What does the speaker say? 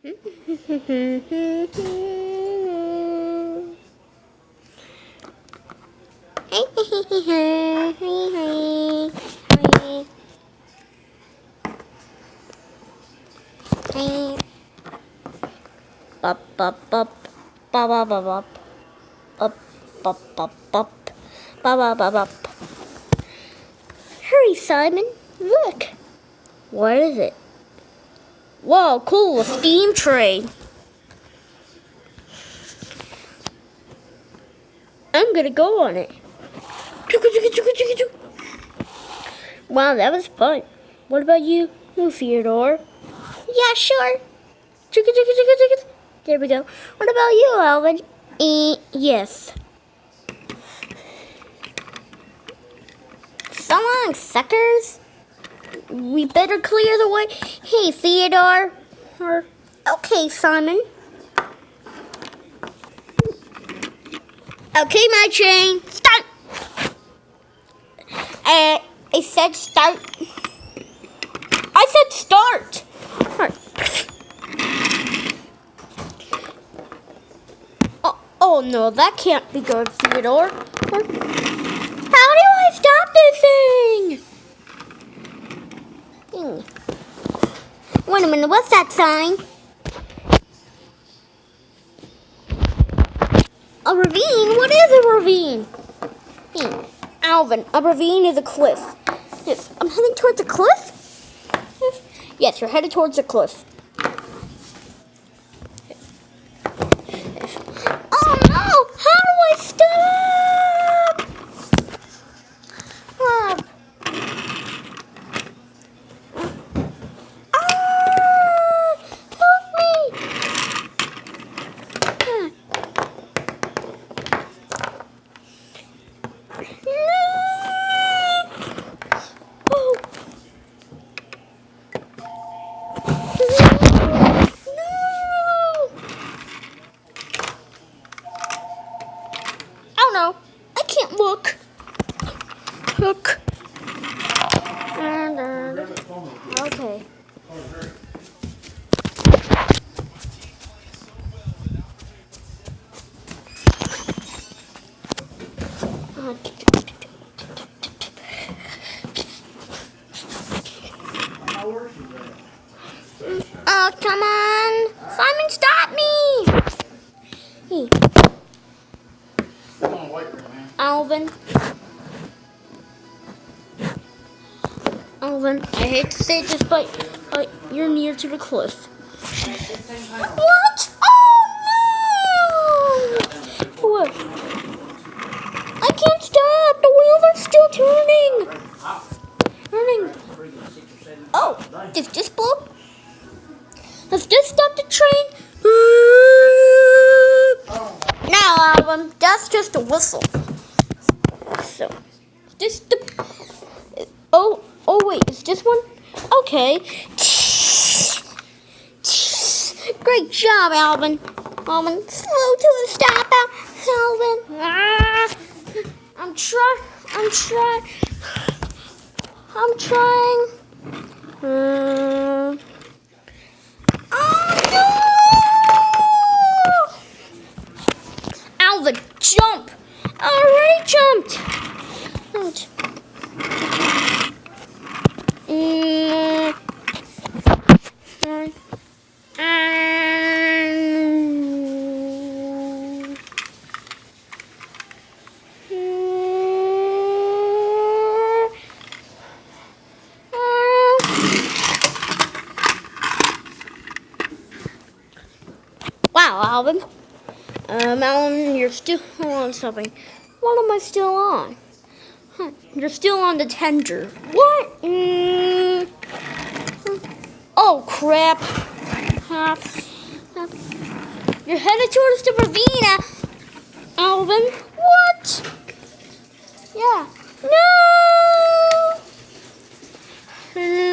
Bop bop bop, bop bop bop bop, bop bop bop bop, bop bop bop bop. Hurry, Simon! Look. What is it? Whoa, cool! A steam train. I'm gonna go on it. Wow, that was fun. What about you, Theodore? Yeah, sure. There we go. What about you, Alvin? Yes. So long, suckers. We better clear the way. Hey, Theodore. Okay, Simon. Okay, my train. Start. It said start. I said start. Oh no, that can't be good, Theodore. How do I stop this thing? Wait a minute, what's that sign? A ravine? What is a ravine? Alvin, a ravine is a cliff. Yes, I'm heading towards a cliff? Yes, you're headed towards a cliff. Oh no! How do I stop? Help me! Oh no, I can't look. Hook. Okay. Oh, come on. Simon, stop me. Hey. Alvin. Alvin, I hate to say this, but you're near to the cliff. What? Oh no! What? I can't stop. The wheels are still turning. Oh, did this blow? Let's just stop the train. No, Alvin, that's just a whistle. So, this the. Oh wait, is this one? Okay. Great job, Alvin. Alvin, slow to a stop, Alvin. I'm trying. Oh no! Alvin, jump! I already jumped. Wow, Alvin. Alvin, you're still on something. What am I still on? You're still on the tender. What? Oh, crap. You're headed towards the ravine, Alvin. What? Yeah. No!